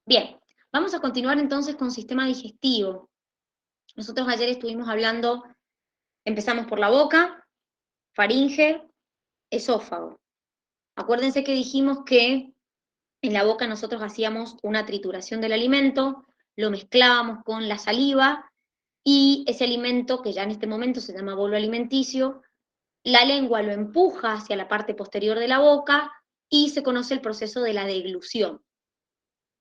Bien, vamos a continuar entonces con sistema digestivo. Nosotros ayer estuvimos hablando, empezamos por la boca, faringe, esófago. Acuérdense que dijimos que en la boca nosotros hacíamos una trituración del alimento, lo mezclábamos con la saliva y ese alimento, que ya en este momento se llama bolo alimenticio, la lengua lo empuja hacia la parte posterior de la boca y se conoce el proceso de la deglución.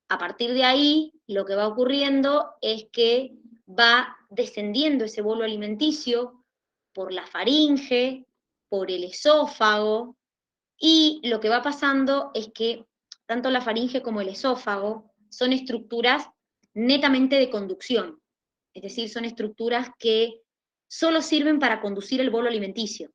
A partir de ahí, lo que va ocurriendo es que va descendiendo ese bolo alimenticio por la faringe, por el esófago, y lo que va pasando es que tanto la faringe como el esófago son estructuras netamente de conducción, es decir, son estructuras que solo sirven para conducir el bolo alimenticio.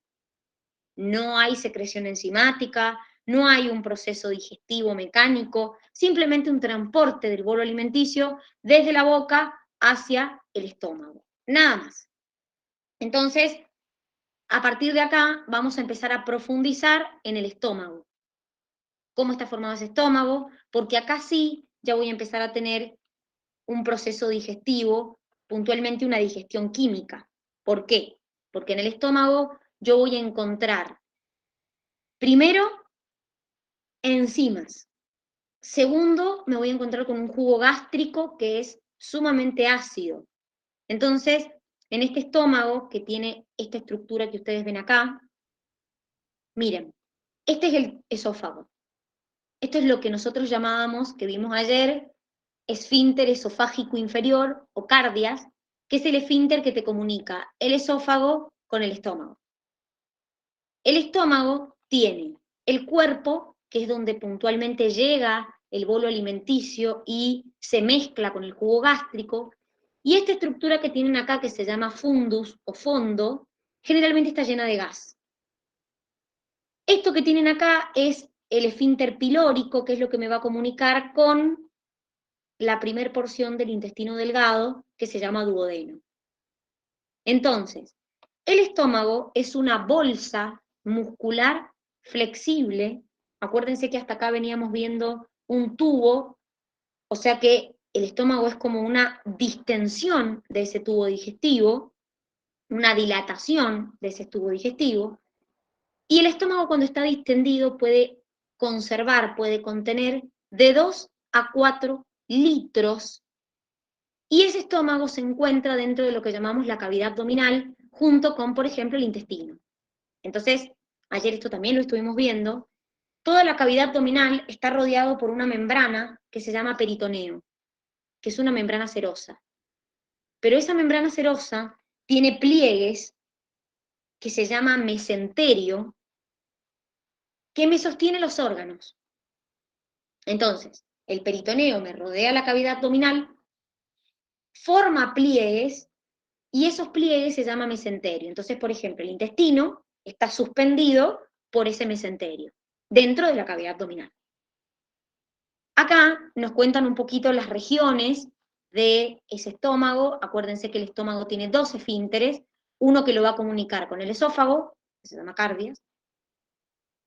No hay secreción enzimática, no hay un proceso digestivo mecánico, simplemente un transporte del bolo alimenticio desde la boca hacia el estómago. Nada más. Entonces, a partir de acá vamos a empezar a profundizar en el estómago. ¿Cómo está formado ese estómago? Porque acá sí ya voy a empezar a tener un proceso digestivo, puntualmente una digestión química. ¿Por qué? Porque en el estómago yo voy a encontrar, primero, enzimas. Segundo, me voy a encontrar con un jugo gástrico que es sumamente ácido. Entonces, en este estómago que tiene esta estructura que ustedes ven acá, miren, este es el esófago. Esto es lo que nosotros llamábamos, que vimos ayer, esfínter esofágico inferior o cardias, que es el esfínter que te comunica el esófago con el estómago. El estómago tiene el cuerpo, que es donde puntualmente llega el bolo alimenticio y se mezcla con el jugo gástrico, y esta estructura que tienen acá, que se llama fundus o fondo, generalmente está llena de gas. Esto que tienen acá es el esfínter pilórico, que es lo que me va a comunicar con la primer porción del intestino delgado, que se llama duodeno. Entonces, el estómago es una bolsa muscular flexible. Acuérdense que hasta acá veníamos viendo un tubo, o sea que el estómago es como una distensión de ese tubo digestivo, una dilatación de ese tubo digestivo, y el estómago cuando está distendido puede conservar, puede contener de 2 a 4 litros, y ese estómago se encuentra dentro de lo que llamamos la cavidad abdominal, junto con, por ejemplo, el intestino. Entonces, ayer esto también lo estuvimos viendo, toda la cavidad abdominal está rodeado por una membrana que se llama peritoneo, que es una membrana serosa. Pero esa membrana serosa tiene pliegues que se llama mesenterio, que me sostiene los órganos. Entonces, el peritoneo me rodea la cavidad abdominal, forma pliegues, y esos pliegues se llaman mesenterio. Entonces, por ejemplo, el intestino está suspendido por ese mesenterio, dentro de la cavidad abdominal. Acá nos cuentan un poquito las regiones de ese estómago. Acuérdense que el estómago tiene dos esfínteres, uno que lo va a comunicar con el esófago, que se llama cardias,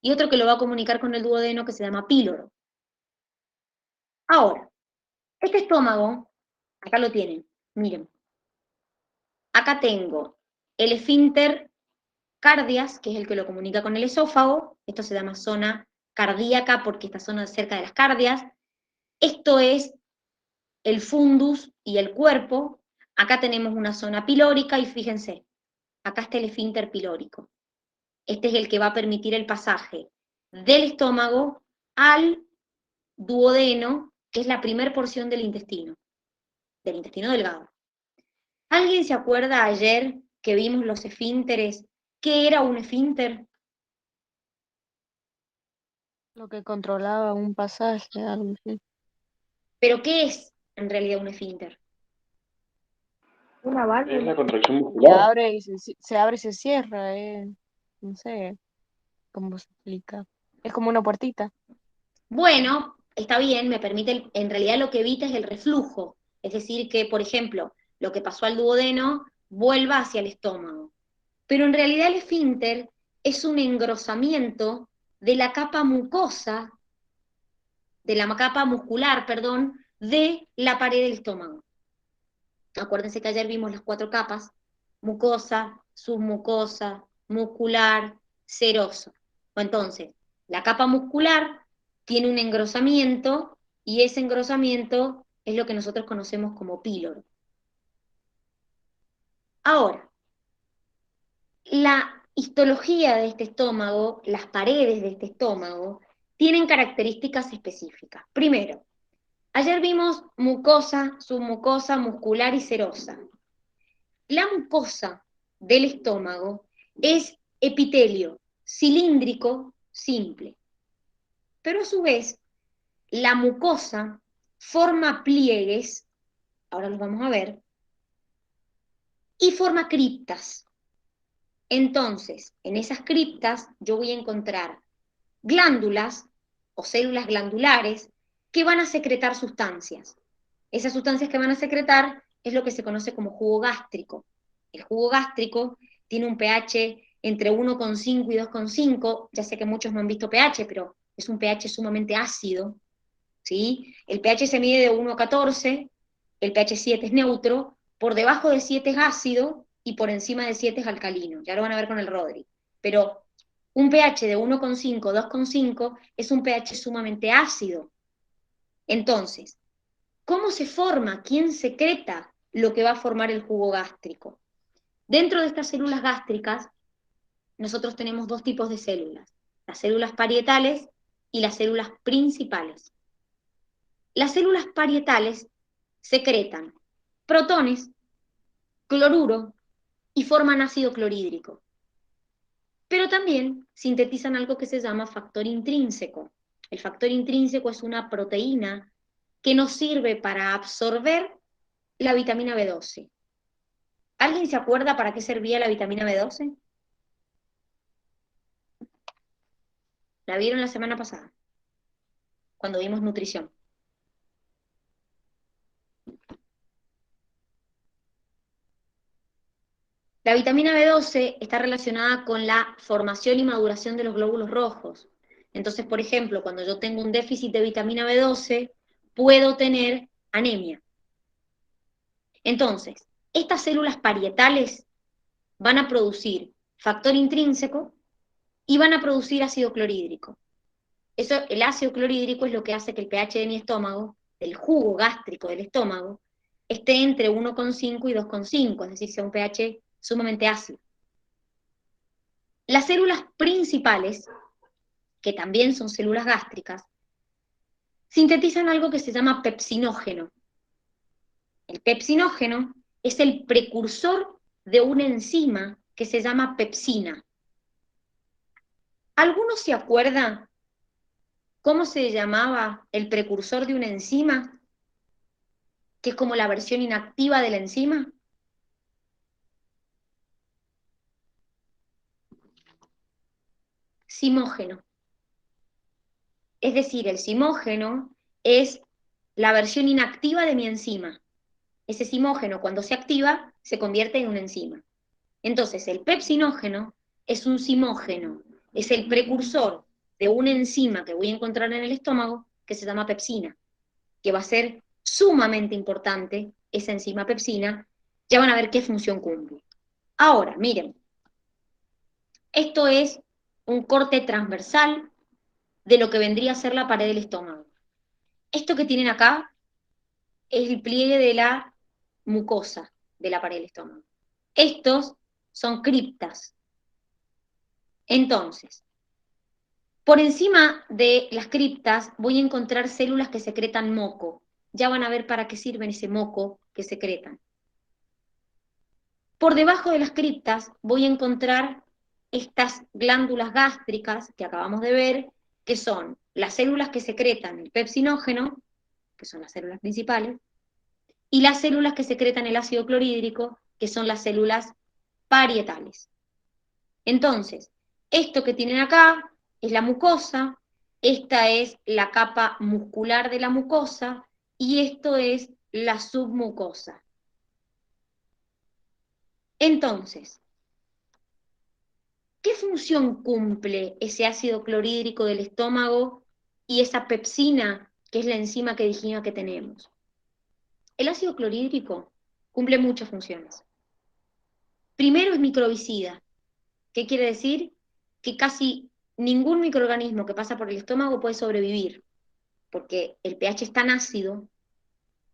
y otro que lo va a comunicar con el duodeno, que se llama píloro. Ahora, este estómago, acá lo tienen, miren, acá tengo el esfínter cardias, que es el que lo comunica con el esófago, esto se llama zona cardíaca porque esta zona es cerca de las cardias, esto es el fundus y el cuerpo, acá tenemos una zona pilórica y fíjense, acá está el esfínter pilórico. Este es el que va a permitir el pasaje del estómago al duodeno, que es la primera porción del intestino delgado. ¿Alguien se acuerda ayer que vimos los esfínteres? ¿Qué era un esfínter? Lo que controlaba un pasaje, algo así. ¿Pero qué es en realidad un esfínter? Una Es válvula. la contracción Se muscular. abre y se abre y se cierra, no sé cómo se explica. Es como una puertita. Bueno, está bien, me permite, en realidad lo que evita es el reflujo, es decir, que, por ejemplo, lo que pasó al duodeno vuelva hacia el estómago. Pero en realidad el esfínter es un engrosamiento de la capa mucosa, de la capa muscular, perdón, de la pared del estómago. Acuérdense que ayer vimos las 4 capas: mucosa, submucosa, muscular, seroso. Entonces, la capa muscular tiene un engrosamiento y ese engrosamiento es lo que nosotros conocemos como píloro. Ahora, la histología de este estómago, las paredes de este estómago, tienen características específicas. Primero, ayer vimos mucosa, submucosa, muscular y serosa. La mucosa del estómago es epitelio cilíndrico simple, pero a su vez la mucosa forma pliegues, ahora los vamos a ver, y forma criptas. Entonces, en esas criptas yo voy a encontrar glándulas o células glandulares que van a secretar sustancias. Esas sustancias que van a secretar es lo que se conoce como jugo gástrico. El jugo gástrico tiene un pH entre 1,5 y 2,5. Ya sé que muchos no han visto pH, pero es un pH sumamente ácido, ¿sí? El pH se mide de 1 a 14, el pH 7 es neutro, por debajo de 7 es ácido y por encima de 7 es alcalino. Ya lo van a ver con el Rodri. Pero un pH de 1,5, 2,5 es un pH sumamente ácido. Entonces, ¿cómo se forma? ¿Quién secreta lo que va a formar el jugo gástrico? Dentro de estas células gástricas, nosotros tenemos 2 tipos de células: las células parietales y las células principales. Las células parietales secretan protones, cloruro y forman ácido clorhídrico. Pero también sintetizan algo que se llama factor intrínseco. El factor intrínseco es una proteína que nos sirve para absorber la vitamina B12. ¿Alguien se acuerda para qué servía la vitamina B12? La vieron la semana pasada, cuando vimos nutrición. La vitamina B12 está relacionada con la formación y maduración de los glóbulos rojos. Entonces, por ejemplo, cuando yo tengo un déficit de vitamina B12, puedo tener anemia. Entonces, estas células parietales van a producir factor intrínseco y van a producir ácido clorhídrico. El ácido clorhídrico es lo que hace que el pH de mi estómago, el jugo gástrico del estómago, esté entre 1,5 y 2,5, es decir, sea un pH sumamente ácido. Las células principales, que también son células gástricas, sintetizan algo que se llama pepsinógeno. El pepsinógeno es el precursor de una enzima que se llama pepsina. ¿Alguno se acuerda cómo se llamaba el precursor de una enzima, que es como la versión inactiva de la enzima? Simógeno. Es decir, el simógeno es la versión inactiva de mi enzima. Ese simógeno, cuando se activa, se convierte en una enzima. Entonces, el pepsinógeno es un simógeno, es el precursor de una enzima que voy a encontrar en el estómago que se llama pepsina, que va a ser sumamente importante esa enzima pepsina. Ya van a ver qué función cumple. Ahora, miren, esto es un corte transversal de lo que vendría a ser la pared del estómago. Esto que tienen acá es el pliegue de la mucosa de la pared del estómago. Estos son criptas. Entonces, por encima de las criptas voy a encontrar células que secretan moco. Ya van a ver para qué sirven ese moco que secretan. Por debajo de las criptas voy a encontrar estas glándulas gástricas que acabamos de ver, que son las células que secretan el pepsinógeno, que son las células principales, y las células que secretan el ácido clorhídrico, que son las células parietales. Entonces, esto que tienen acá es la mucosa, esta es la capa muscular de la mucosa, y esto es la submucosa. Entonces, ¿qué función cumple ese ácido clorhídrico del estómago y esa pepsina que es la enzima que dijimos que tenemos. El ácido clorhídrico cumple muchas funciones. Primero es microbicida. ¿Qué quiere decir? Que casi ningún microorganismo que pasa por el estómago puede sobrevivir, porque el pH es tan ácido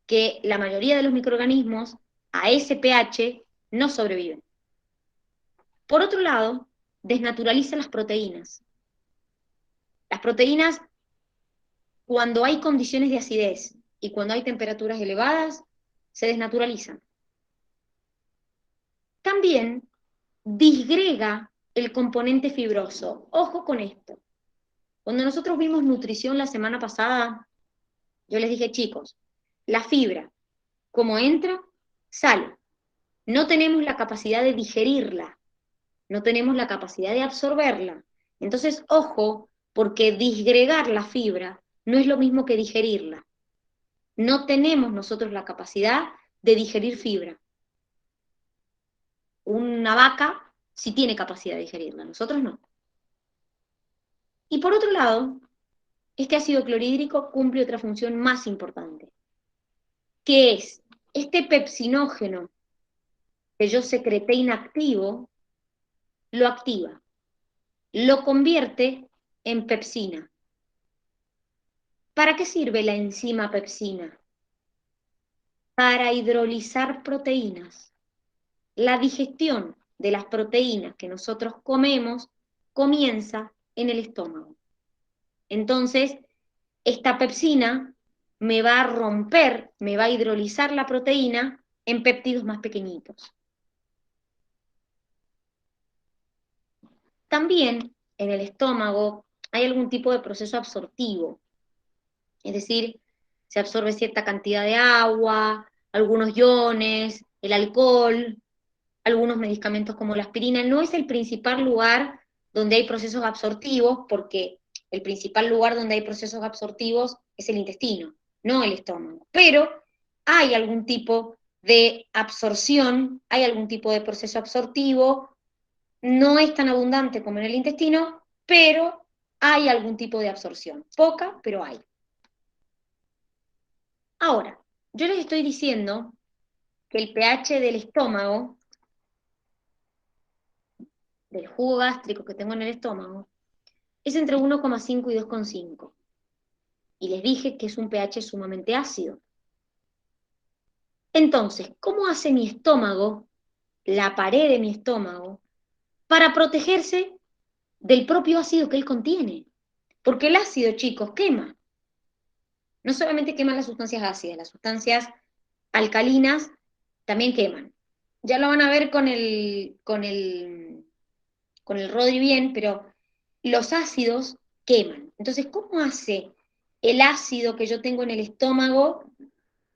que la mayoría de los microorganismos a ese pH no sobreviven. Por otro lado, desnaturaliza las proteínas. Las proteínas, cuando hay condiciones de acidez y cuando hay temperaturas elevadas, se desnaturalizan. También disgrega el componente fibroso. Ojo con esto. Cuando nosotros vimos nutrición la semana pasada, yo les dije, chicos, la fibra, como entra, sale. No tenemos la capacidad de digerirla, no tenemos la capacidad de absorberla. Entonces, ojo, porque disgregar la fibra no es lo mismo que digerirla. No tenemos nosotros la capacidad de digerir fibra. Una vaca sí tiene capacidad de digerirla, nosotros no. Y por otro lado, este ácido clorhídrico cumple otra función más importante, que es este pepsinógeno que yo secreté inactivo, lo activa, lo convierte en pepsina. ¿Para qué sirve la enzima pepsina? Para hidrolizar proteínas. La digestión de las proteínas que nosotros comemos comienza en el estómago. Entonces, esta pepsina me va a romper, me va a hidrolizar la proteína en péptidos más pequeñitos. También en el estómago hay algún tipo de proceso absortivo, es decir, se absorbe cierta cantidad de agua, algunos iones, el alcohol, algunos medicamentos como la aspirina. No es el principal lugar donde hay procesos absortivos, porque el principal lugar donde hay procesos absortivos es el intestino, no el estómago. Pero hay algún tipo de absorción, hay algún tipo de proceso absortivo, no es tan abundante como en el intestino, pero hay algún tipo de absorción. Poca, pero hay. Ahora, yo les estoy diciendo que el pH del estómago, del jugo gástrico que tengo en el estómago, es entre 1,5 y 2,5. Y les dije que es un pH sumamente ácido. Entonces, ¿cómo hace mi estómago, la pared de mi estómago, para protegerse del propio ácido que él contiene? Porque el ácido, chicos, quema. No solamente queman las sustancias ácidas, las sustancias alcalinas también queman. Ya lo van a ver con el Rodri bien, pero los ácidos queman. Entonces, ¿cómo hace el ácido que yo tengo en el estómago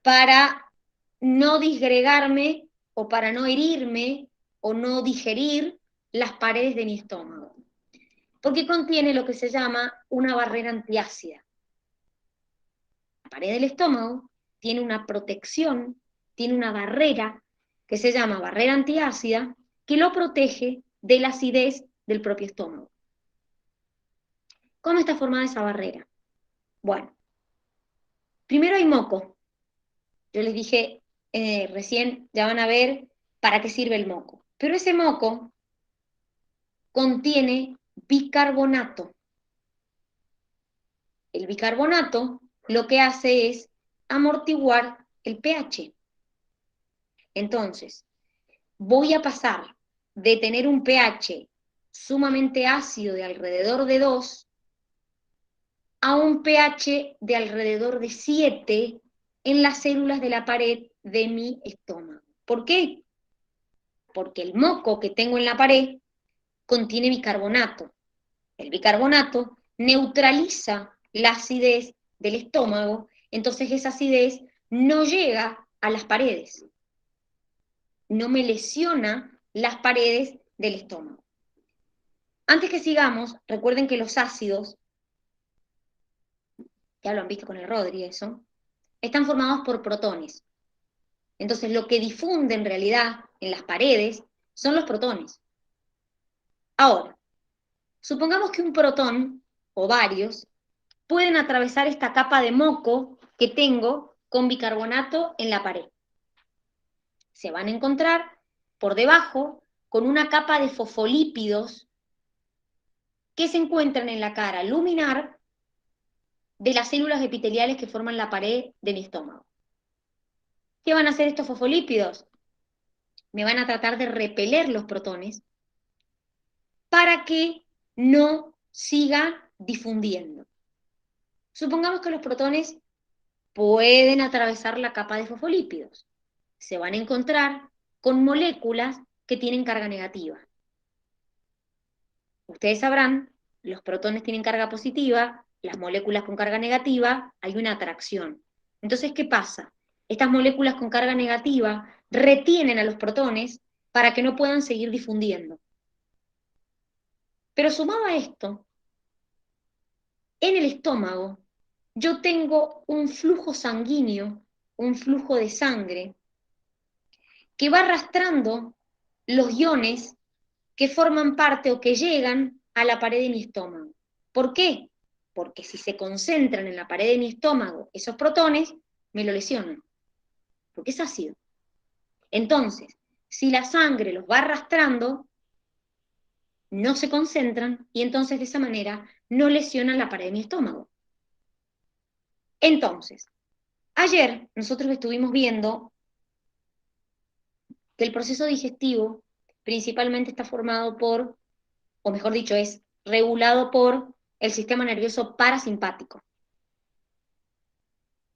para no disgregarme o para no herirme o no digerir las paredes de mi estómago? Porque contiene lo que se llama una barrera antiácida. La pared del estómago tiene una protección, tiene una barrera que se llama barrera antiácida, que lo protege de la acidez del propio estómago. ¿Cómo está formada esa barrera? Bueno, primero hay moco. Yo les dije recién, ya van a ver para qué sirve el moco. Pero ese moco contiene bicarbonato. El bicarbonato lo que hace es amortiguar el pH. Entonces, voy a pasar de tener un pH sumamente ácido de alrededor de 2 a un pH de alrededor de 7 en las células de la pared de mi estómago. ¿Por qué? Porque el moco que tengo en la pared contiene bicarbonato. El bicarbonato neutraliza la acidez del estómago, entonces esa acidez no llega a las paredes, no me lesiona las paredes del estómago. Antes que sigamos, recuerden que los ácidos, ya lo han visto con el Rodri eso, están formados por protones. Entonces lo que difunde en realidad en las paredes son los protones. Ahora, supongamos que un protón, o varios, pueden atravesar esta capa de moco que tengo con bicarbonato en la pared. Se van a encontrar por debajo con una capa de fosfolípidos que se encuentran en la cara luminar de las células epiteliales que forman la pared de mi estómago. ¿Qué van a hacer estos fosfolípidos? Me van a tratar de repeler los protones para que no sigan difundiendo. Supongamos que los protones pueden atravesar la capa de fosfolípidos. Se van a encontrar con moléculas que tienen carga negativa. Ustedes sabrán, los protones tienen carga positiva, las moléculas con carga negativa, hay una atracción. Entonces, ¿qué pasa? Estas moléculas con carga negativa retienen a los protones para que no puedan seguir difundiendo. Pero sumado a esto, en el estómago, yo tengo un flujo sanguíneo, un flujo de sangre, que va arrastrando los iones que forman parte o que llegan a la pared de mi estómago. ¿Por qué? Porque si se concentran en la pared de mi estómago esos protones, me lo lesionan, porque es ácido. Entonces, si la sangre los va arrastrando, no se concentran y entonces de esa manera no lesionan la pared de mi estómago. Entonces, ayer nosotros estuvimos viendo que el proceso digestivo principalmente está formado por, o mejor dicho, es regulado por el sistema nervioso parasimpático.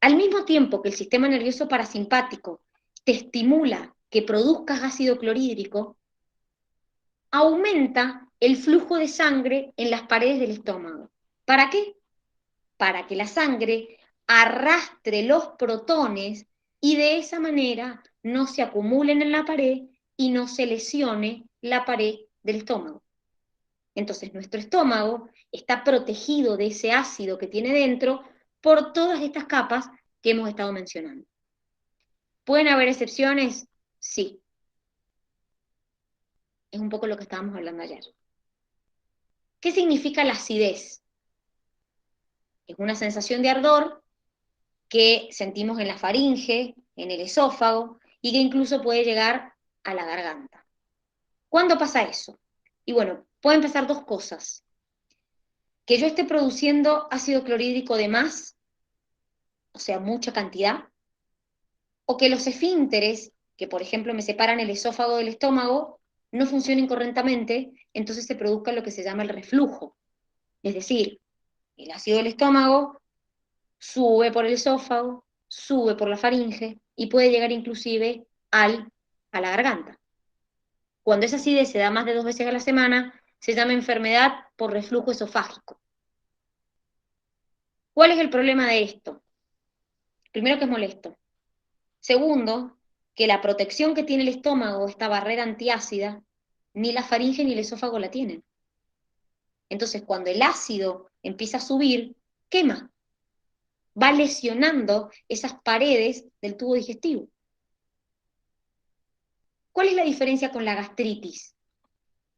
Al mismo tiempo que el sistema nervioso parasimpático te estimula que produzcas ácido clorhídrico, aumenta el flujo de sangre en las paredes del estómago. ¿Para qué? Para que la sangre arrastre los protones y de esa manera no se acumulen en la pared y no se lesione la pared del estómago. Entonces nuestro estómago está protegido de ese ácido que tiene dentro por todas estas capas que hemos estado mencionando. ¿Pueden haber excepciones? Sí. Es un poco lo que estábamos hablando ayer. ¿Qué significa la acidez? Es una sensación de ardor que sentimos en la faringe, en el esófago, y que incluso puede llegar a la garganta. ¿Cuándo pasa eso? Y bueno, pueden pasar dos cosas. Que yo esté produciendo ácido clorhídrico de más, o sea, mucha cantidad, o que los esfínteres, que por ejemplo me separan el esófago del estómago, no funcionen correctamente, entonces se produzca lo que se llama el reflujo. Es decir, el ácido del estómago sube por el esófago, sube por la faringe y puede llegar inclusive a la garganta. Cuando esa acidez se da más de 2 veces a la semana, se llama enfermedad por reflujo esofágico. ¿Cuál es el problema de esto? Primero, que es molesto. Segundo, que la protección que tiene el estómago, esta barrera antiácida, ni la faringe ni el esófago la tienen. Entonces, cuando el ácido empieza a subir, quema. Va lesionando esas paredes del tubo digestivo. ¿Cuál es la diferencia con la gastritis?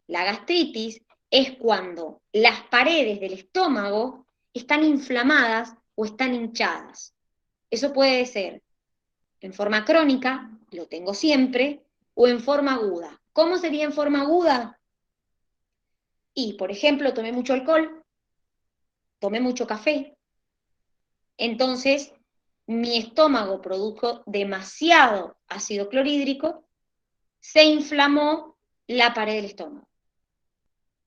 La gastritis es cuando las paredes del estómago están inflamadas o están hinchadas. Eso puede ser en forma crónica, lo tengo siempre, o en forma aguda. ¿Cómo sería en forma aguda? Y, por ejemplo, tomé mucho alcohol, tomé mucho café, entonces mi estómago produjo demasiado ácido clorhídrico, se inflamó la pared del estómago.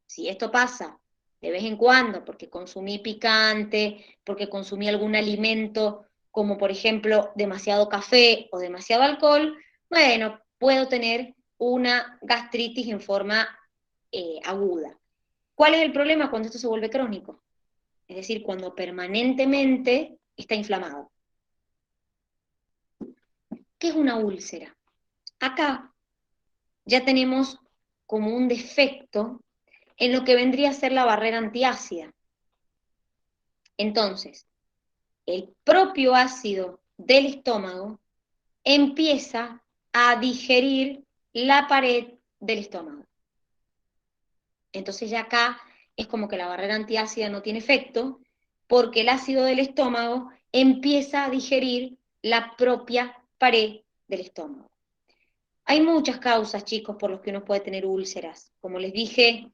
Si esto pasa de vez en cuando, porque consumí picante, porque consumí algún alimento, como por ejemplo demasiado café o demasiado alcohol, bueno, puedo tener una gastritis en forma aguda. ¿Cuál es el problema cuando esto se vuelve crónico? Es decir, cuando permanentemente está inflamado. ¿Qué es una úlcera? Acá ya tenemos como un defecto en lo que vendría a ser la barrera antiácida. Entonces, el propio ácido del estómago empieza a digerir la pared del estómago. Entonces ya acá es como que la barrera antiácida no tiene efecto, porque el ácido del estómago empieza a digerir la propia pared del estómago. Hay muchas causas, chicos, por las que uno puede tener úlceras. Como les dije,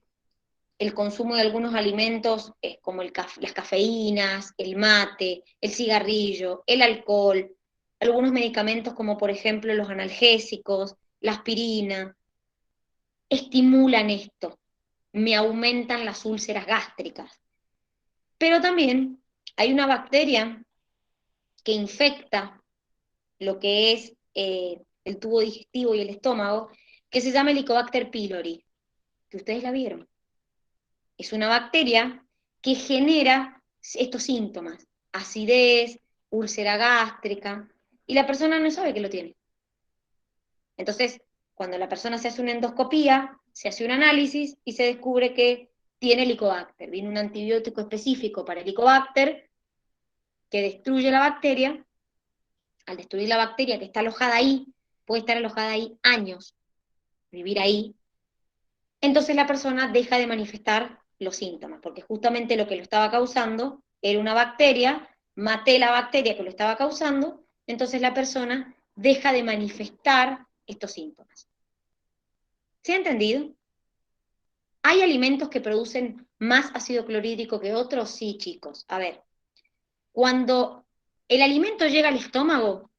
el consumo de algunos alimentos, como las cafeínas, el mate, el cigarrillo, el alcohol, algunos medicamentos como por ejemplo los analgésicos, la aspirina, estimulan esto, me aumentan las úlceras gástricas. Pero también hay una bacteria que infecta lo que es el tubo digestivo y el estómago, que se llama Helicobacter pylori, que ustedes la vieron. Es una bacteria que genera estos síntomas, acidez, úlcera gástrica, y la persona no sabe que lo tiene. Entonces, cuando la persona se hace una endoscopía, se hace un análisis y se descubre que tiene Helicobacter. Viene un antibiótico específico para Helicobacter que destruye la bacteria. Al destruir la bacteria que está alojada ahí, puede estar alojada ahí años, vivir ahí, entonces la persona deja de manifestar los síntomas, porque justamente lo que lo estaba causando era una bacteria, maté la bacteria que lo estaba causando, entonces la persona deja de manifestar estos síntomas. ¿Se ha entendido? ¿Hay alimentos que producen más ácido clorhídrico que otros? Sí, chicos. A ver, cuando el alimento llega al estómago,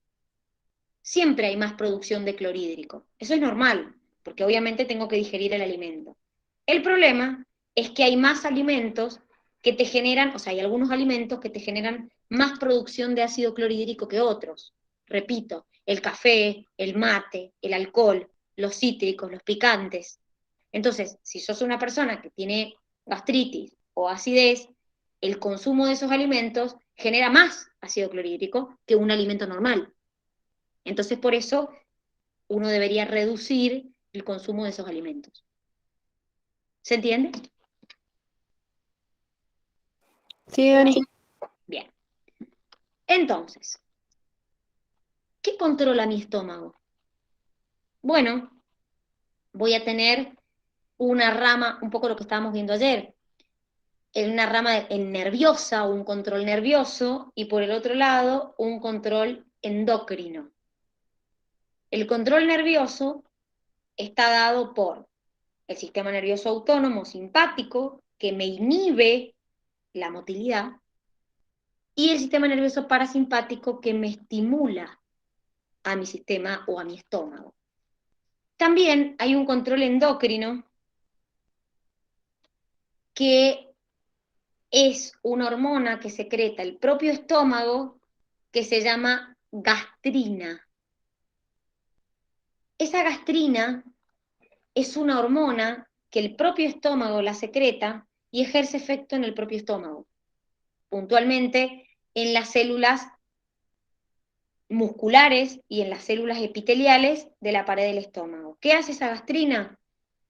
siempre hay más producción de clorhídrico. Eso es normal, porque obviamente tengo que digerir el alimento. El problema es que hay más alimentos que te generan, o sea, hay algunos alimentos que te generan más producción de ácido clorhídrico que otros. Repito, el café, el mate, el alcohol, los cítricos, los picantes. Entonces, si sos una persona que tiene gastritis o acidez, el consumo de esos alimentos genera más ácido clorhídrico que un alimento normal. Entonces, por eso, uno debería reducir el consumo de esos alimentos. ¿Se entiende? Sí, Dani. Bien. Entonces, ¿qué controla mi estómago? Bueno, voy a tener una rama, un poco lo que estábamos viendo ayer, en una rama nerviosa, un control nervioso, y por el otro lado, un control endocrino. El control nervioso está dado por el sistema nervioso autónomo simpático, que me inhibe la motilidad, y el sistema nervioso parasimpático, que me estimula a mi sistema o a mi estómago. También hay un control endocrino que es una hormona que secreta el propio estómago que se llama gastrina. Esa gastrina es una hormona que el propio estómago la secreta y ejerce efecto en el propio estómago, puntualmente en las células musculares y en las células epiteliales de la pared del estómago. ¿Qué hace esa gastrina?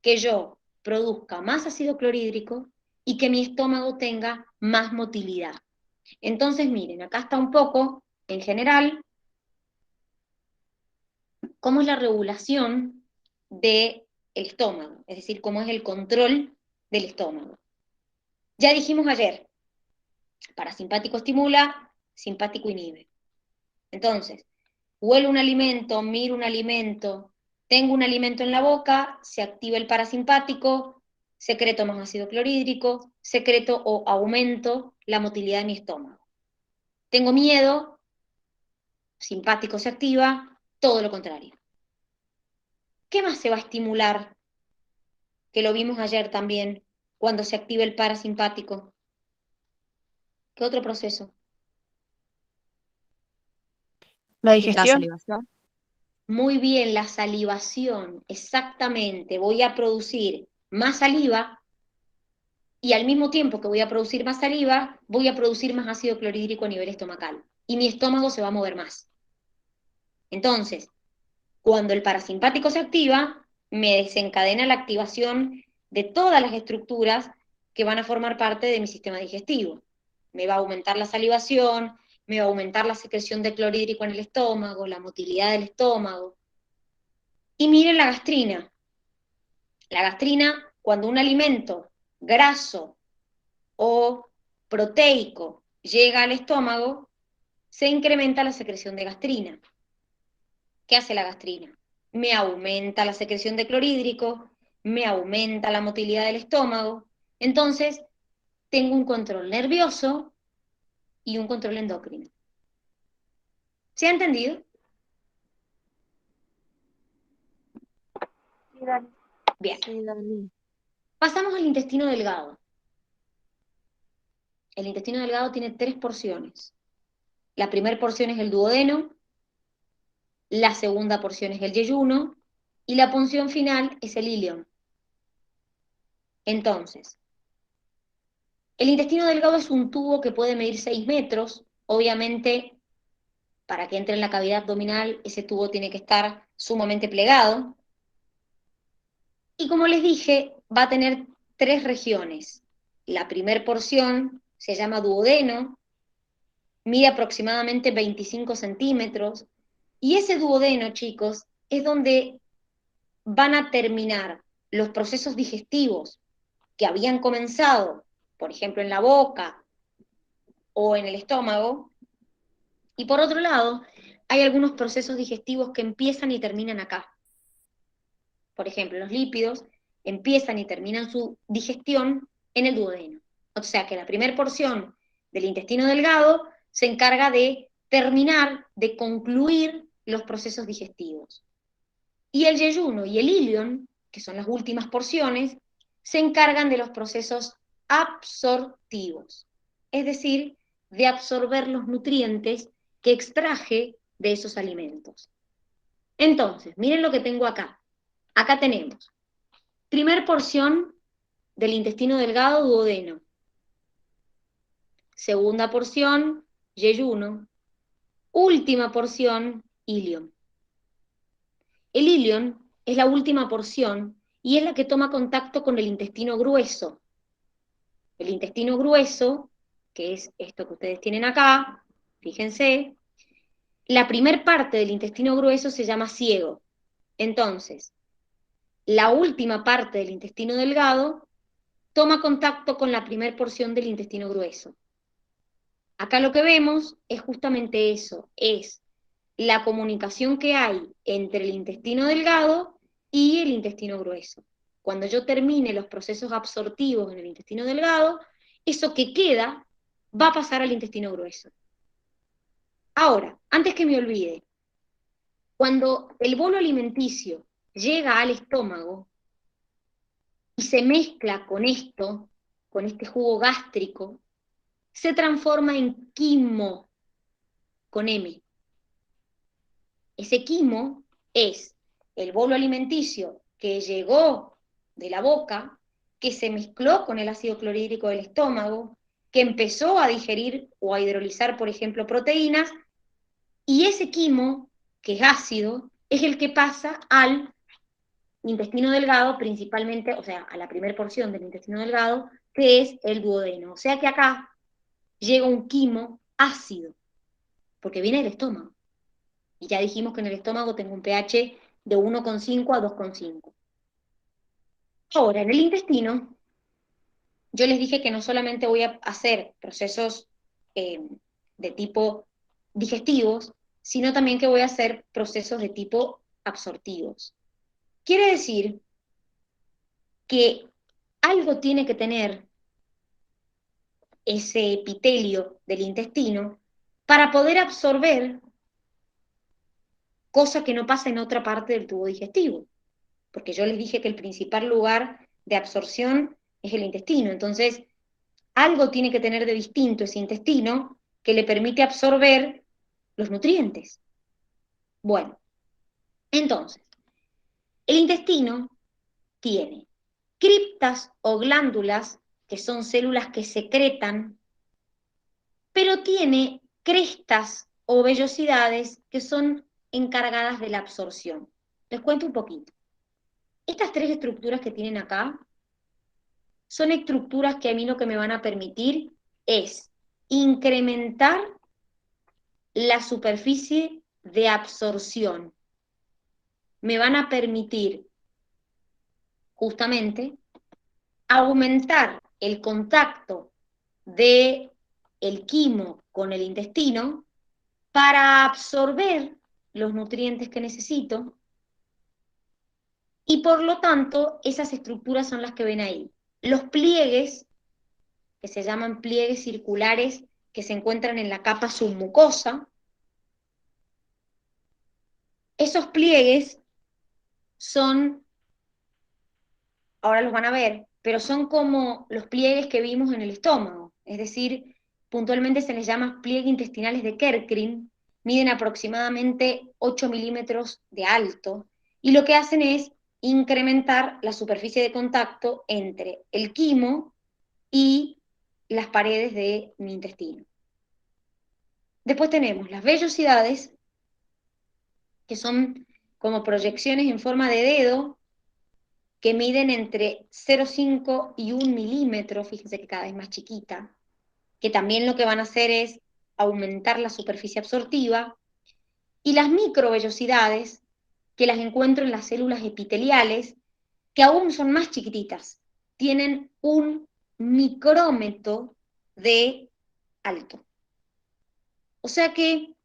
Que yo produzca más ácido clorhídrico y que mi estómago tenga más motilidad. Entonces, miren, acá está un poco, en general, cómo es la regulación del estómago, es decir, cómo es el control del estómago. Ya dijimos ayer, parasimpático estimula, simpático inhibe. Entonces, huelo un alimento, miro un alimento, tengo un alimento en la boca, se activa el parasimpático, secreto más ácido clorhídrico, secreto o aumento la motilidad de mi estómago. Tengo miedo, simpático se activa, todo lo contrario. ¿Qué más se va a estimular? Que lo vimos ayer también, cuando se activa el parasimpático. ¿Qué otro proceso? La La digestión. salivación. Muy bien, la salivación, exactamente. Voy a producir más saliva y al mismo tiempo que voy a producir más saliva, voy a producir más ácido clorhídrico a nivel estomacal. Y mi estómago se va a mover más. Entonces, cuando el parasimpático se activa, me desencadena la activación de todas las estructuras que van a formar parte de mi sistema digestivo. Me va a aumentar la salivación, me va a aumentar la secreción de clorhídrico en el estómago, la motilidad del estómago. Y miren la gastrina. La gastrina, cuando un alimento graso o proteico llega al estómago, se incrementa la secreción de gastrina. ¿Qué hace la gastrina? Me aumenta la secreción de clorhídrico, me aumenta la motilidad del estómago, entonces tengo un control nervioso y un control endocrino. ¿Se ha entendido? Sí, Dani. Bien. Sí, Dani. Pasamos al intestino delgado. El intestino delgado tiene 3 porciones. La primera porción es el duodeno, la segunda porción es el yeyuno y la porción final es el ilion. Entonces, el intestino delgado es un tubo que puede medir 6 metros. Obviamente, para que entre en la cavidad abdominal, ese tubo tiene que estar sumamente plegado. Y como les dije, va a tener 3 regiones. La primera porción se llama duodeno, mide aproximadamente 25 centímetros, y ese duodeno, chicos, es donde van a terminar los procesos digestivos que habían comenzado, por ejemplo, en la boca o en el estómago, y por otro lado, hay algunos procesos digestivos que empiezan y terminan acá. Por ejemplo, los lípidos empiezan y terminan su digestión en el duodeno. O sea que la primera porción del intestino delgado se encarga de terminar, de concluir los procesos digestivos. Y el yeyuno y el ilion, que son las últimas porciones, se encargan de los procesos absortivos, es decir, de absorber los nutrientes que extraje de esos alimentos. Entonces, miren lo que tengo acá. Acá tenemos primer porción del intestino delgado, duodeno. Segunda porción, yeyuno. Última porción, ilion. El ilion es la última porción y es la que toma contacto con el intestino grueso. El intestino grueso, que es esto que ustedes tienen acá, fíjense, la primer parte del intestino grueso se llama ciego. Entonces, la última parte del intestino delgado toma contacto con la primer porción del intestino grueso. Acá lo que vemos es justamente eso, es la comunicación que hay entre el intestino delgado y el intestino grueso. Cuando yo termine los procesos absortivos en el intestino delgado, eso que queda va a pasar al intestino grueso. Ahora, antes que me olvide, cuando el bolo alimenticio llega al estómago y se mezcla con esto, con este jugo gástrico, se transforma en quimo, con M. Ese quimo es el bolo alimenticio que llegó de la boca, que se mezcló con el ácido clorhídrico del estómago, que empezó a digerir o a hidrolizar, por ejemplo, proteínas, y ese quimo, que es ácido, es el que pasa al intestino delgado, principalmente, o sea, a la primera porción del intestino delgado, que es el duodeno. O sea que acá llega un quimo ácido, porque viene del estómago. Y ya dijimos que en el estómago tengo un pH de 1,5 a 2,5. Ahora, en el intestino, yo les dije que no solamente voy a hacer procesos de tipo digestivos, sino también que voy a hacer procesos de tipo absortivos. Quiere decir que algo tiene que tener ese epitelio del intestino para poder absorber cosa que no pasa en otra parte del tubo digestivo. Porque yo les dije que el principal lugar de absorción es el intestino. Entonces, algo tiene que tener de distinto ese intestino que le permite absorber los nutrientes. Bueno, entonces, el intestino tiene criptas o glándulas, que son células que secretan, pero tiene crestas o vellosidades que son encargadas de la absorción. Les cuento un poquito. Estas 3 estructuras que tienen acá son estructuras que a mí lo que me van a permitir es incrementar la superficie de absorción. Me van a permitir justamente aumentar el contacto de el quimo con el intestino para absorber los nutrientes que necesito, y por lo tanto esas estructuras son las que ven ahí. Los pliegues, que se llaman pliegues circulares, que se encuentran en la capa submucosa, esos pliegues son, ahora los van a ver, pero son como los pliegues que vimos en el estómago, es decir, puntualmente se les llama pliegues intestinales de Kerckrin, miden aproximadamente 8 milímetros de alto, y lo que hacen es incrementar la superficie de contacto entre el quimo y las paredes de mi intestino. Después tenemos las vellosidades, que son como proyecciones en forma de dedo, que miden entre 0,5 y 1 milímetro, fíjense que cada vez más chiquita, que también lo que van a hacer es aumentar la superficie absortiva, y las microvellosidades, que las encuentro en las células epiteliales, que aún son más chiquititas, tienen un micrómetro de alto. O sea que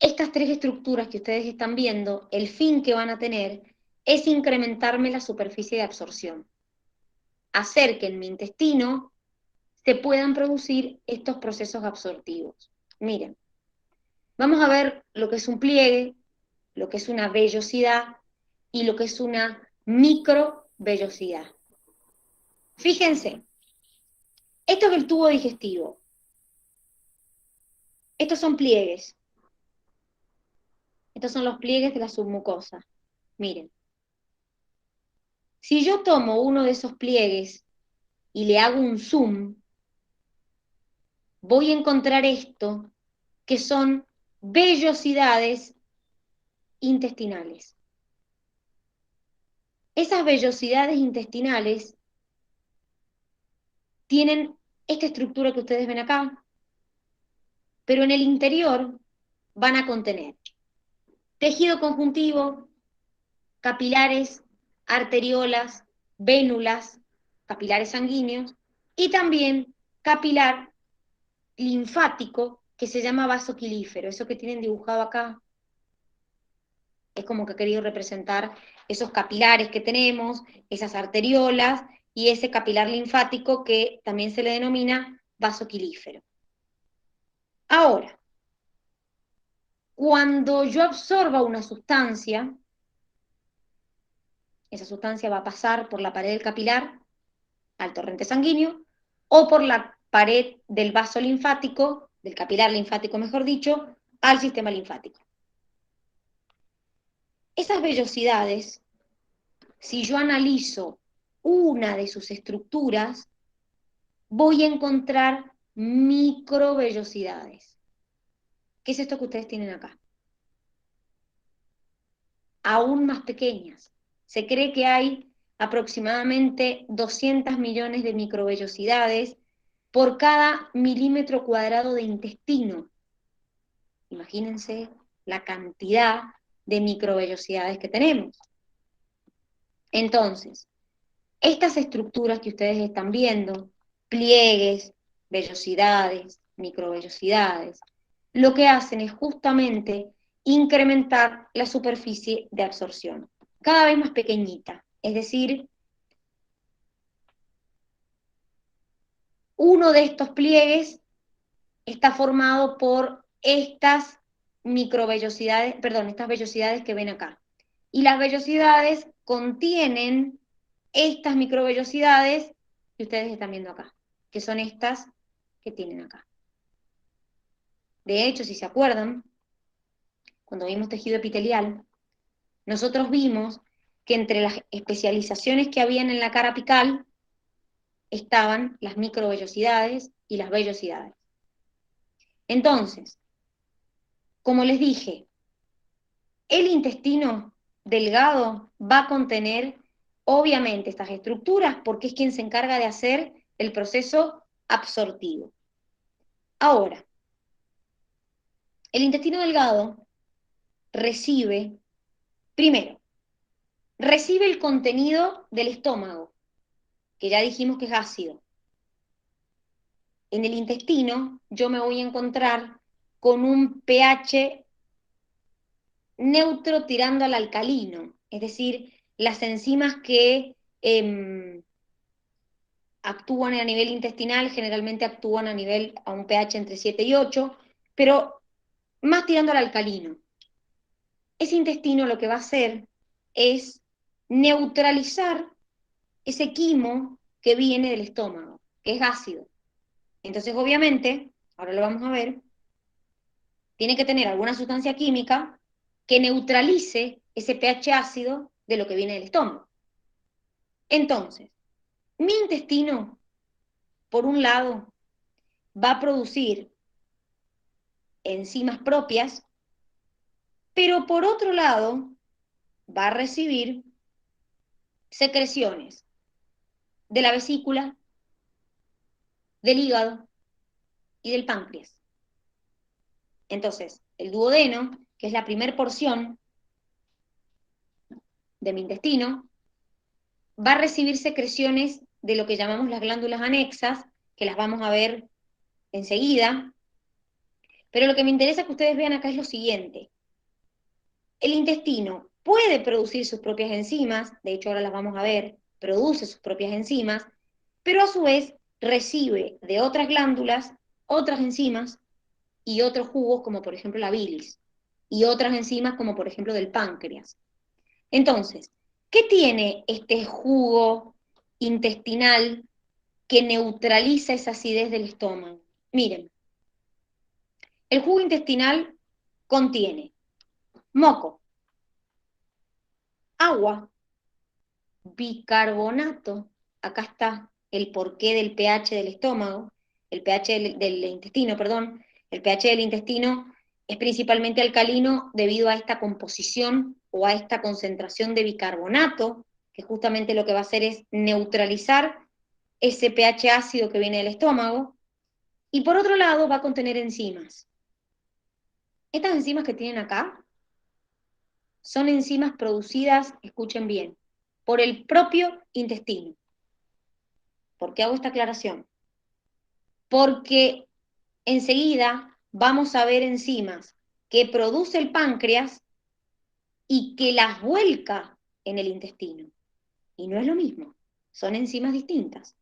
estas tres estructuras que ustedes están viendo, el fin que van a tener es incrementarme la superficie de absorción, hacer que en mi intestino se puedan producir estos procesos absortivos. Miren, vamos a ver lo que es un pliegue, lo que es una vellosidad y lo que es una microvellosidad. Fíjense, esto es el tubo digestivo. Estos son pliegues. Estos son los pliegues de la submucosa. Miren, si yo tomo uno de esos pliegues y le hago un zoom, voy a encontrar esto, que son vellosidades intestinales. Esas vellosidades intestinales tienen esta estructura que ustedes ven acá, pero en el interior van a contener tejido conjuntivo, capilares, arteriolas, vénulas, capilares sanguíneos, y también capilar linfático, que se llama vaso quilífero. Eso que tienen dibujado acá es como que he querido representar esos capilares que tenemos, esas arteriolas, y ese capilar linfático que también se le denomina vaso quilífero. Ahora, cuando yo absorba una sustancia, esa sustancia va a pasar por la pared del capilar al torrente sanguíneo, o por la pared del vaso linfático, del capilar linfático mejor dicho, al sistema linfático. Esas vellosidades, si yo analizo una de sus estructuras, voy a encontrar microvellosidades. ¿Qué es esto que ustedes tienen acá? Aún más pequeñas. Se cree que hay aproximadamente 200 millones de microvellosidades por cada milímetro cuadrado de intestino. Imagínense la cantidad de microvellosidades que tenemos. Entonces, estas estructuras que ustedes están viendo, pliegues, vellosidades, microvellosidades, lo que hacen es justamente incrementar la superficie de absorción, cada vez más pequeñita. Es decir, uno de estos pliegues está formado por estas microvellosidades, perdón, estas vellosidades que ven acá. Y las vellosidades contienen estas microvellosidades que ustedes están viendo acá, que son estas que tienen acá. De hecho, si se acuerdan, cuando vimos tejido epitelial, nosotros vimos que entre las especializaciones que habían en la cara apical estaban las microvellosidades y las vellosidades. Entonces, como les dije, el intestino delgado va a contener, obviamente, estas estructuras porque es quien se encarga de hacer el proceso absortivo. Ahora, el intestino delgado recibe, primero, recibe el contenido del estómago, que ya dijimos que es ácido. en el intestino yo me voy a encontrar con un pH neutro tirando al alcalino, es decir, las enzimas que actúan a nivel intestinal generalmente actúan a un pH entre 7 y 8, pero más tirando al alcalino. Ese intestino lo que va a hacer es neutralizar ese quimo que viene del estómago, que es ácido. Entonces, obviamente, ahora lo vamos a ver, tiene que tener alguna sustancia química que neutralice ese pH ácido de lo que viene del estómago. Entonces, mi intestino, por un lado, va a producir enzimas propias, pero por otro lado, va a recibir secreciones de la vesícula, del hígado y del páncreas. Entonces, el duodeno, que es la primera porción de mi intestino, va a recibir secreciones de lo que llamamos las glándulas anexas, que las vamos a ver enseguida. Pero lo que me interesa que ustedes vean acá es lo siguiente. El intestino puede producir sus propias enzimas, de hecho ahora las vamos a ver, produce sus propias enzimas, pero a su vez recibe de otras glándulas otras enzimas y otros jugos, como por ejemplo la bilis, y otras enzimas como por ejemplo del páncreas. Entonces, ¿qué tiene este jugo intestinal que neutraliza esa acidez del estómago? Miren, el jugo intestinal contiene moco, agua, bicarbonato, acá está el porqué del pH del estómago, el pH del intestino, perdón, el pH del intestino es principalmente alcalino debido a esta composición o a esta concentración de bicarbonato, que justamente lo que va a hacer es neutralizar ese pH ácido que viene del estómago, y por otro lado va a contener enzimas. Estas enzimas que tienen acá son enzimas producidas, escuchen bien, por el propio intestino. ¿Por qué hago esta aclaración? Porque enseguida vamos a ver enzimas que produce el páncreas y que las vuelca en el intestino. Y no es lo mismo, son enzimas distintas.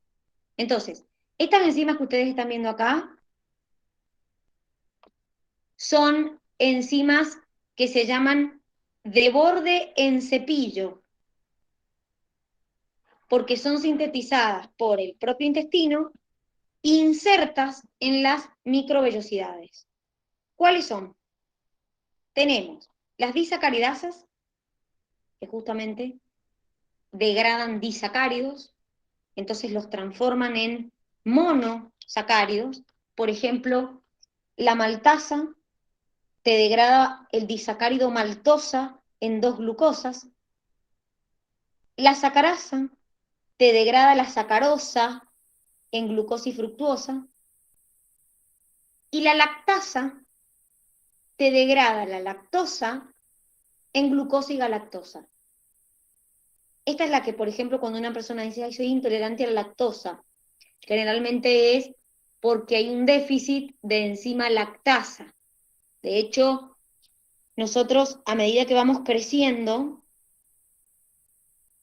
Entonces, estas enzimas que ustedes están viendo acá son enzimas que se llaman de borde en cepillo, porque son sintetizadas por el propio intestino, insertas en las microvellosidades. ¿Cuáles son? Tenemos las disacaridasas, que justamente degradan disacáridos, entonces los transforman en monosacáridos. Por ejemplo, la maltasa te degrada el disacárido maltosa en 2-glucosas. La sacarasa te degrada la sacarosa en glucosa y fructuosa. Y la lactasa te degrada la lactosa en glucosa y galactosa. Esta es la que, por ejemplo, cuando una persona dice, ay, soy intolerante a la lactosa, generalmente es porque hay un déficit de enzima lactasa. De hecho, nosotros a medida que vamos creciendo,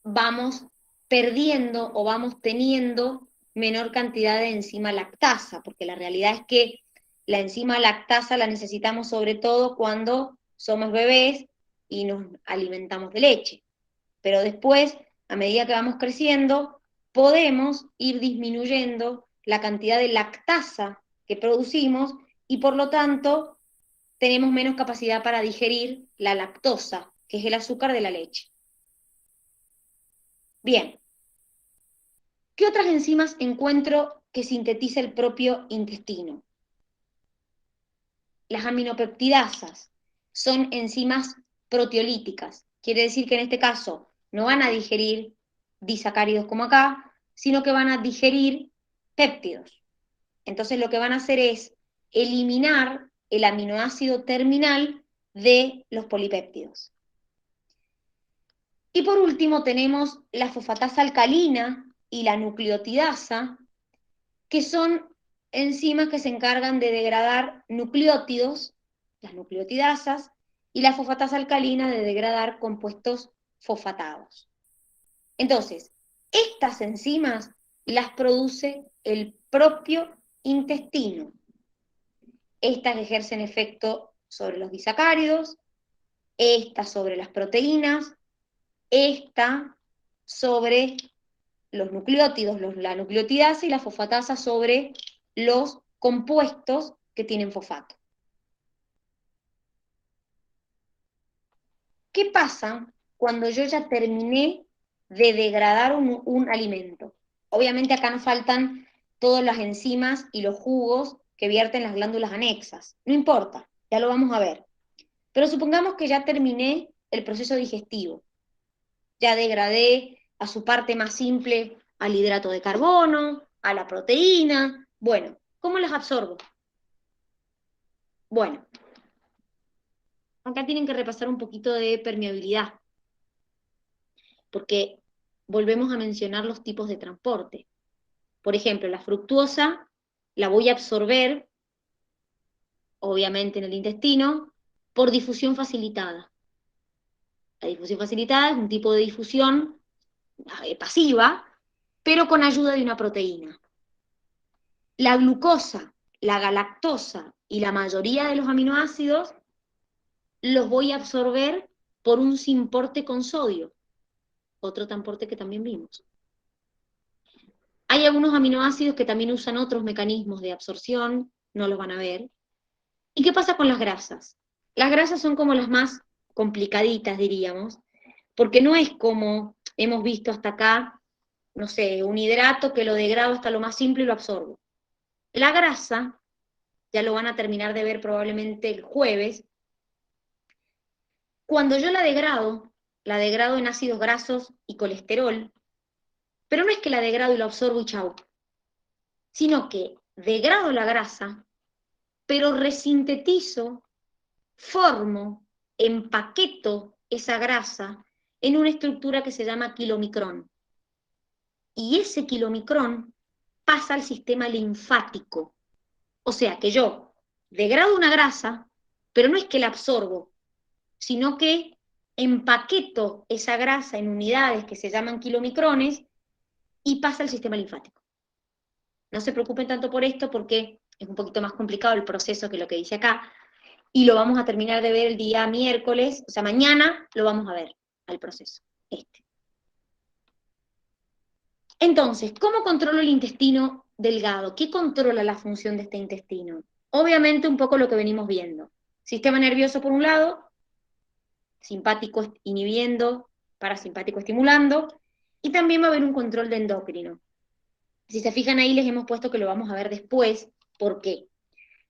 vamos perdiendo o vamos teniendo menor cantidad de enzima lactasa, porque la realidad es que la enzima lactasa la necesitamos sobre todo cuando somos bebés y nos alimentamos de leche. Pero después, a medida que vamos creciendo, podemos ir disminuyendo la cantidad de lactasa que producimos y por lo tanto tenemos menos capacidad para digerir la lactosa, que es el azúcar de la leche. Bien, ¿qué otras enzimas encuentro que sintetiza el propio intestino? Las aminopeptidasas son enzimas proteolíticas. Quiere decir que en este caso no van a digerir disacáridos como acá, sino que van a digerir péptidos. Entonces lo que van a hacer es eliminar el aminoácido terminal de los polipéptidos. Y por último tenemos la fosfatasa alcalina y la nucleotidasa, que son enzimas que se encargan de degradar nucleótidos, las nucleotidasas, y la fosfatasa alcalina de degradar compuestos fosfatados. Entonces, estas enzimas las produce el propio intestino. Estas ejercen efecto sobre los disacáridos, esta sobre las proteínas, esta sobre los nucleótidos, la nucleotidasa, y la fosfatasa sobre los compuestos que tienen fosfato. ¿Qué pasa cuando yo ya terminé de degradar un alimento? Obviamente acá nos faltan todas las enzimas y los jugos que vierten las glándulas anexas. No importa, ya lo vamos a ver. Pero supongamos que ya terminé el proceso digestivo. Ya degradé a su parte más simple al hidrato de carbono, a la proteína. Bueno, ¿cómo las absorbo? Bueno, acá tienen que repasar un poquito de permeabilidad, porque volvemos a mencionar los tipos de transporte. Por ejemplo, la fructuosa la voy a absorber, obviamente en el intestino, por difusión facilitada. La difusión facilitada es un tipo de difusión pasiva, pero con ayuda de una proteína. La glucosa, la galactosa y la mayoría de los aminoácidos los voy a absorber por un simporte con sodio, otro transporte que también vimos. Hay algunos aminoácidos que también usan otros mecanismos de absorción, no los van a ver. ¿Y qué pasa con las grasas? Las grasas son como las más complicaditas, diríamos, porque no es como hemos visto hasta acá, no sé, un hidrato que lo degrado hasta lo más simple y lo absorbo. La grasa, ya lo van a terminar de ver probablemente el jueves, cuando yo la degrado en ácidos grasos y colesterol, pero no es que la degrado y la absorbo y chau, sino que degrado la grasa, pero resintetizo, formo, empaqueto esa grasa en una estructura que se llama kilomicrón. Y ese kilomicrón pasa al sistema linfático. O sea que yo degrado una grasa, pero no es que la absorbo, sino que empaqueto esa grasa en unidades que se llaman kilomicrones y pasa al sistema linfático. No se preocupen tanto por esto porque es un poquito más complicado el proceso que lo que dice acá, y lo vamos a terminar de ver el día miércoles, o sea, mañana lo vamos a ver al proceso, este. Entonces, ¿cómo controlo el intestino delgado? ¿Qué controla la función de este intestino? Obviamente un poco lo que venimos viendo. Sistema nervioso por un lado, simpático inhibiendo, parasimpático estimulando, y también va a haber un control de endocrino. Si se fijan ahí les hemos puesto que lo vamos a ver después. ¿Por qué?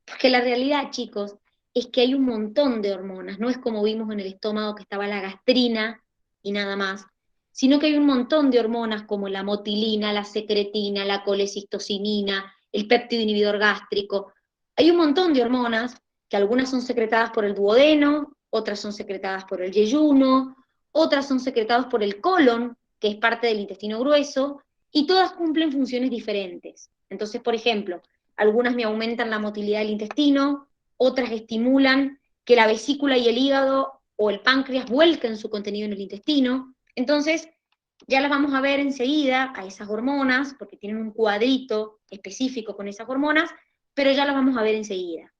Porque la realidad, chicos, es que hay un montón de hormonas, no es como vimos en el estómago que estaba la gastrina y nada más, sino que hay un montón de hormonas como la motilina, la secretina, la colecistocinina, el péptido inhibidor gástrico. Hay un montón de hormonas que algunas son secretadas por el duodeno, otras son secretadas por el yeyuno, otras son secretadas por el colon, que es parte del intestino grueso, y todas cumplen funciones diferentes. Entonces, por ejemplo, algunas me aumentan la motilidad del intestino, otras estimulan que la vesícula y el hígado o el páncreas vuelquen su contenido en el intestino. Entonces, ya las vamos a ver enseguida a esas hormonas, porque tienen un cuadrito específico con esas hormonas, pero ya las vamos a ver enseguida.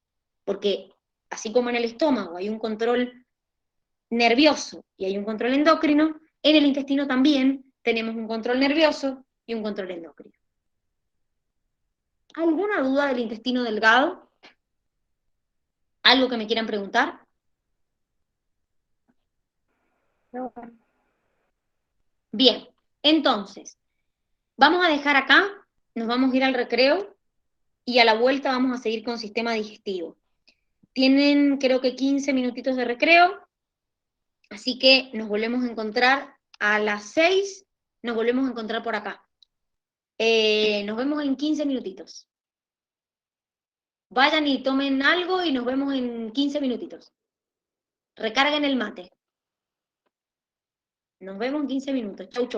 Porque así como en el estómago hay un control nervioso y hay un control endocrino, en el intestino también tenemos un control nervioso y un control endocrino. ¿Alguna duda del intestino delgado? ¿Algo que me quieran preguntar? No. Bien, entonces, vamos a dejar acá, nos vamos a ir al recreo y a la vuelta vamos a seguir con sistema digestivo. Tienen creo que 15 minutitos de recreo, así que nos volvemos a encontrar a las 6, nos volvemos a encontrar por acá. Nos vemos en 15 minutitos. Vayan y tomen algo y nos vemos en 15 minutitos. Recarguen el mate. Nos vemos en 15 minutos. Chau, chau.